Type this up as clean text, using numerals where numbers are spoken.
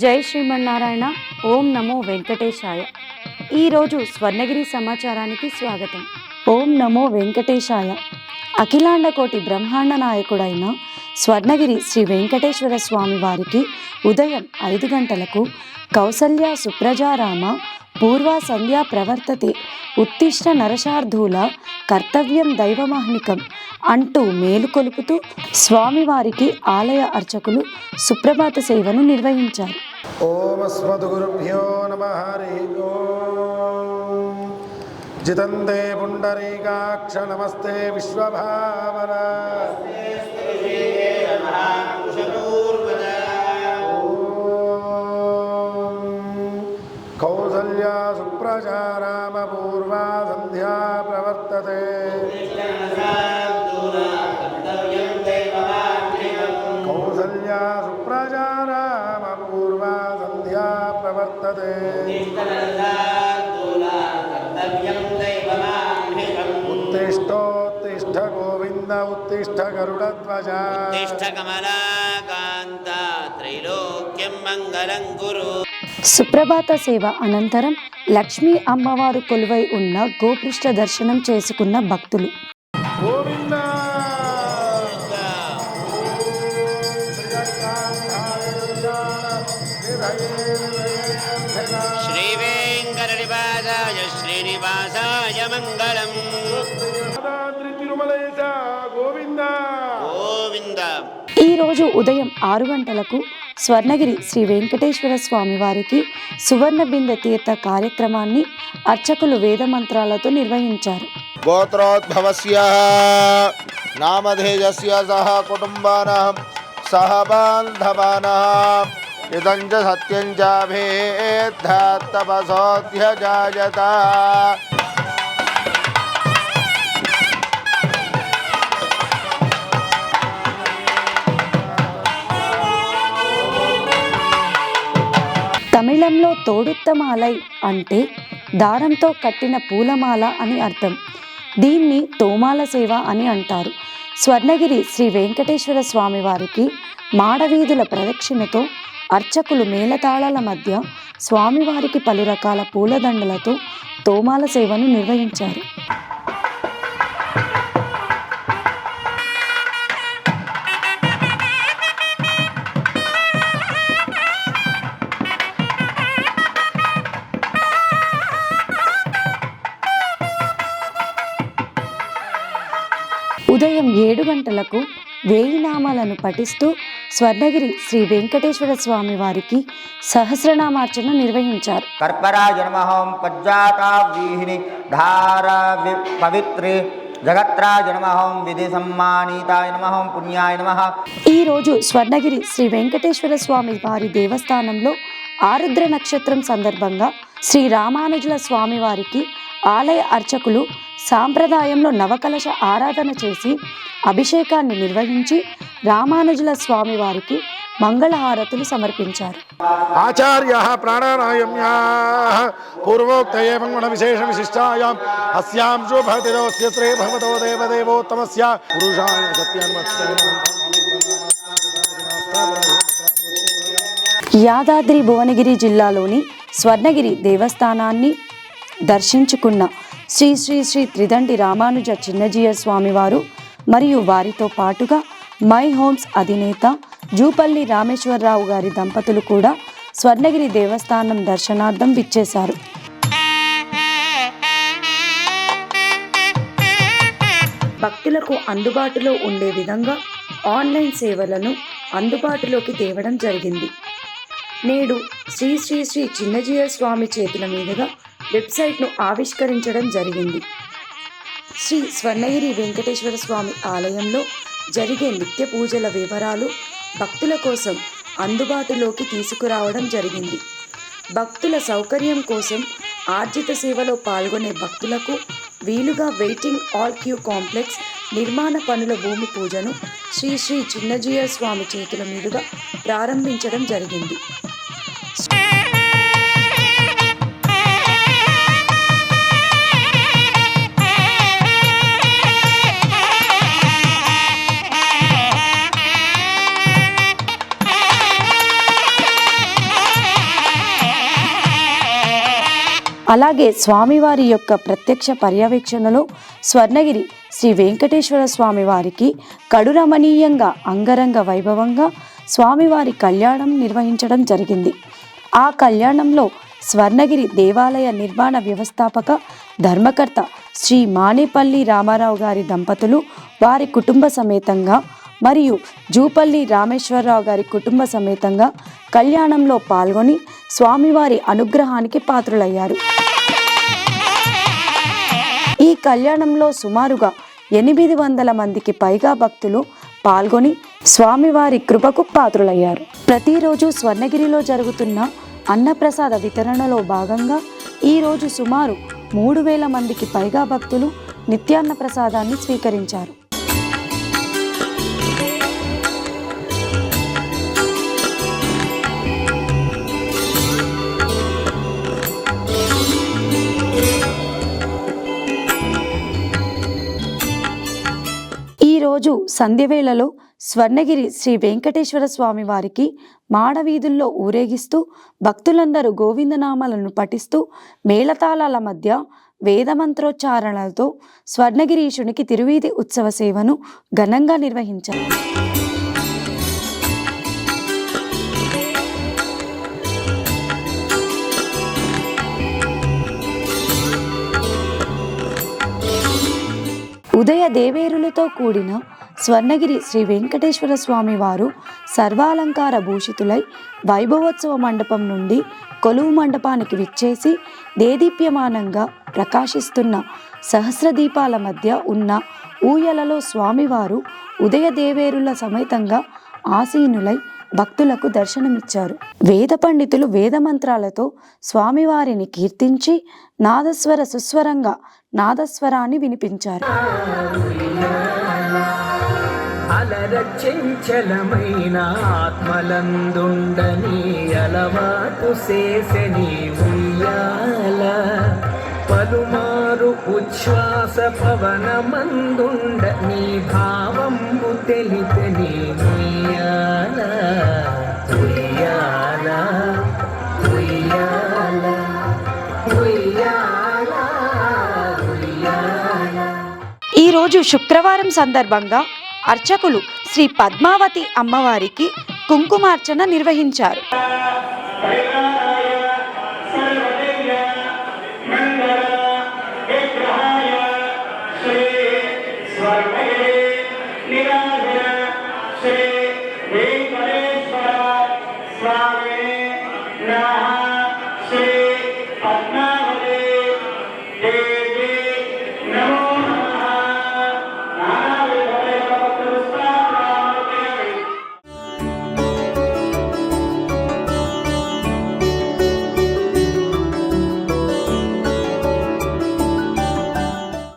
జై శ్రీమన్నారాయణ. ఓం నమో వెంకటేశాయ. ఈరోజు స్వర్ణగిరి సమాచారానికి స్వాగతం. ఓం నమో వెంకటేశాయ. అఖిలాండ కోటి బ్రహ్మాండ నాయకుడైన స్వర్ణగిరి శ్రీ వెంకటేశ్వర స్వామి వారికి ఉదయం 5 గంటలకు కౌసల్య సుప్రజారామ పూర్వ సంధ్యా ప్రవర్తతే ఉత్తిష్ట నరశార్ధూల కర్తవ్యం దైవమాహ్నికం అంటూ మేలుకొలుపుతూ స్వామివారికి ఆలయ అర్చకులు సుప్రభాత సేవను నిర్వహించారు. ఓం అస్మద్గురుభ్యో నమః. హరి ఓం. జితంతే పుండరీకాక్ష నమస్తే విశ్వభావన. కౌసల్యా సుప్రజారామ పూర్వా సంధ్యా ప్రవర్తతే. కౌసల్యా సుప్రజారామ పూర్వా సంధ్యా ప్రవర్తతే. ఉత్తిష్టోత్తిష్ట గోవింద ఉత్తిష్ట గరుడధ్వజ. ఉత్తిష్ట కమలాకాంత త్రైలోక్యం మంగళం కురు. సుప్రభాత సేవ అనంతరం లక్ష్మీ అమ్మవారు కొలువై ఉన్న గోపృష్ఠ దర్శనం చేసుకున్న భక్తులు గోవింద శ్రీ వెంకటనివాసాయ శ్రీనివాసాయ మంగళం. తిరుమలేశ గోవింద గోవింద. ఈరోజు ఉదయం 6 గంటలకు స్వర్ణగిరి శ్రీ వెంకటేశ్వర స్వామి వారికి సువర్ణ బిందె తీర్థ కార్యక్రమాన్ని అర్చకులు వేద మంత్రాలతో నిర్వహించారు. గోత్రోద్భవస్య నామధేయస్య సహ కుటుంబానాం సహ బాంధవానాం ఇదం చ సత్యం చ భేద్ధాత్ తపసోऽధ్యజాయత. తమిళంలో తోడుత్తమాలై అంటే దారంతో కట్టిన పూలమాల అని అర్థం. దీన్ని తోమాల సేవ అని అంటారు. స్వర్ణగిరి శ్రీ వెంకటేశ్వర స్వామి వారికి మాడవీధుల ప్రదక్షిణతో అర్చకులు మేళతాళాల మధ్య స్వామివారికి పలు రకాల పూలదండలతో తోమాల సేవను నిర్వహించారు. ఉదయం 7 గంటలకు 1000 నామాలను పఠిస్తూ స్వర్ణగిరి శ్రీ వెంకటేశ్వర స్వామి వారికి సహస్రనామార్చన నిర్వహించారు. కర్పరాజ నమః పజ్జాతావ్రీహిణి ధార పవిత్రే జగత్రాజ నమః విధి సమ్మానితాయ నమః పుణ్యాయ నమః. ఈరోజు స్వర్ణగిరి శ్రీ వెంకటేశ్వర స్వామి వారి దేవస్థానంలో ఆరుద్ర నక్షత్రం సందర్భంగా శ్రీ రామానుజుల స్వామి వారికి ఆలయ అర్చకులు సాంప్రదాయంలో నవకలశ ఆరాధన చేసి అభిషేకాన్ని నిర్వహించి రామానుజుల స్వామి వారికి మంగళహారతులు సమర్పించారు. ఆచార్య ప్రాణాయామ్యా పూర్వోక్త మంగళ విశేష విశిష్టాయాం అస్యాం శుభతిరోస్య శ్రీ భగవతో దేవదేవోత్తమస్య పురుషాయ యాదాద్రి భువనగిరి జిల్లాలోని స్వర్ణగిరి దేవస్థానాన్ని దర్శించుకున్న శ్రీ శ్రీ శ్రీ త్రిదండి రామానుజ చిన్నజీయ స్వామివారు మరియు వారితో పాటుగా మై హోమ్స్ అధినేత జూపల్లి రామేశ్వరరావు గారి దంపతులు కూడా స్వర్ణగిరి దేవస్థానం దర్శనార్థం విచ్చేశారు. భక్తులకు అందుబాటులో ఉండే విధంగా ఆన్లైన్ సేవలను అందుబాటులోకి తేవడం జరిగింది. నేడు శ్రీ శ్రీ శ్రీ చిన్నజీయ స్వామి చేతుల మీదుగా వెబ్సైట్ను ఆవిష్కరించడం జరిగింది. శ్రీ స్వర్ణగిరి వెంకటేశ్వర స్వామి ఆలయంలో జరిగే నిత్య పూజల వివరాలు భక్తుల కోసం అందుబాటులోకి తీసుకురావడం జరిగింది. భక్తుల సౌకర్యం కోసం ఆర్జిత సేవలో పాల్గొనే భక్తులకు వీలుగా వెయిటింగ్ ఆల్ క్యూ కాంప్లెక్స్ నిర్మాణ పనుల భూమి పూజను శ్రీ శ్రీ చిన్నజీయ స్వామి చేతుల మీదుగా ప్రారంభించడం జరిగింది. అలాగే స్వామివారి యొక్క ప్రత్యక్ష పర్యవేక్షణలో స్వర్ణగిరి శ్రీ వెంకటేశ్వర స్వామి వారికి కడురమణీయంగా అంగరంగ వైభవంగా స్వామివారి కళ్యాణం నిర్వహించడం జరిగింది. ఆ కళ్యాణంలో స్వర్ణగిరి దేవాలయ నిర్మాణ వ్యవస్థాపక ధర్మకర్త శ్రీ మానేపల్లి రామారావు గారి దంపతులు వారి కుటుంబ సమేతంగా మరియు జూపల్లి రామేశ్వరరావు గారి కుటుంబ సమేతంగా కళ్యాణంలో పాల్గొని స్వామివారి అనుగ్రహానికి పాత్రులయ్యారు. ఈ కళ్యాణంలో సుమారుగా 800 మందికి పైగా భక్తులు పాల్గొని స్వామివారి కృపకు పాత్రులయ్యారు. ప్రతిరోజు స్వర్ణగిరిలో జరుగుతున్న అన్నప్రసాద వితరణలో భాగంగా ఈరోజు సుమారు 3000 మందికి పైగా భక్తులు నిత్యాన్న ప్రసాదాన్ని స్వీకరించారు. ఈరోజు సంధ్యవేళలో స్వర్ణగిరి శ్రీ వెంకటేశ్వర స్వామి వారికి మాడవీధుల్లో ఊరేగిస్తూ భక్తులందరూ గోవిందనామాలను పఠిస్తూ మేళతాళాల మధ్య వేదమంత్రోచ్చారణలతో స్వర్ణగిరీశునికి తిరువీధి ఉత్సవ సేవను ఘనంగా నిర్వహించారు. ఉదయ దేవేరులతో కూడిన స్వర్ణగిరి శ్రీ వెంకటేశ్వర స్వామి వారు సర్వాలంకార భూషితులై వైభవోత్సవ మండపం నుండి కొలువు మండపానికి విచ్చేసి దేదీప్యమానంగా ప్రకాశిస్తున్న సహస్రదీపాల మధ్య ఉన్న ఊయలలో స్వామివారు ఉదయ దేవేరుల సమేతంగా ఆసీనులై భక్తులకు దర్శనమిచ్చారు. వేద పండితులు వేదమంత్రాలతో స్వామివారిని కీర్తించి నాదస్వర సుస్వరంగా నాదస్వరాన్ని వినిపించారు. అలరచెంచలమైన ఆత్మలందుండని అలవాటు చేసని ఉయ్యాల పలుమారు ఉచ్ఛ్వాస పవనమందుండ నీ భావంబు తెలిపని ఉయ్యాల ఉయ్యాల ఉయ్యాల ఉయ్యాల ఉయ్యాల. ఈరోజు శుక్రవారం సందర్భంగా అర్చకులు శ్రీ పద్మావతి అమ్మవారికి కుంకుమార్చన నిర్వహించారు. శ్రీ వెంకటేశ్వర స్వామి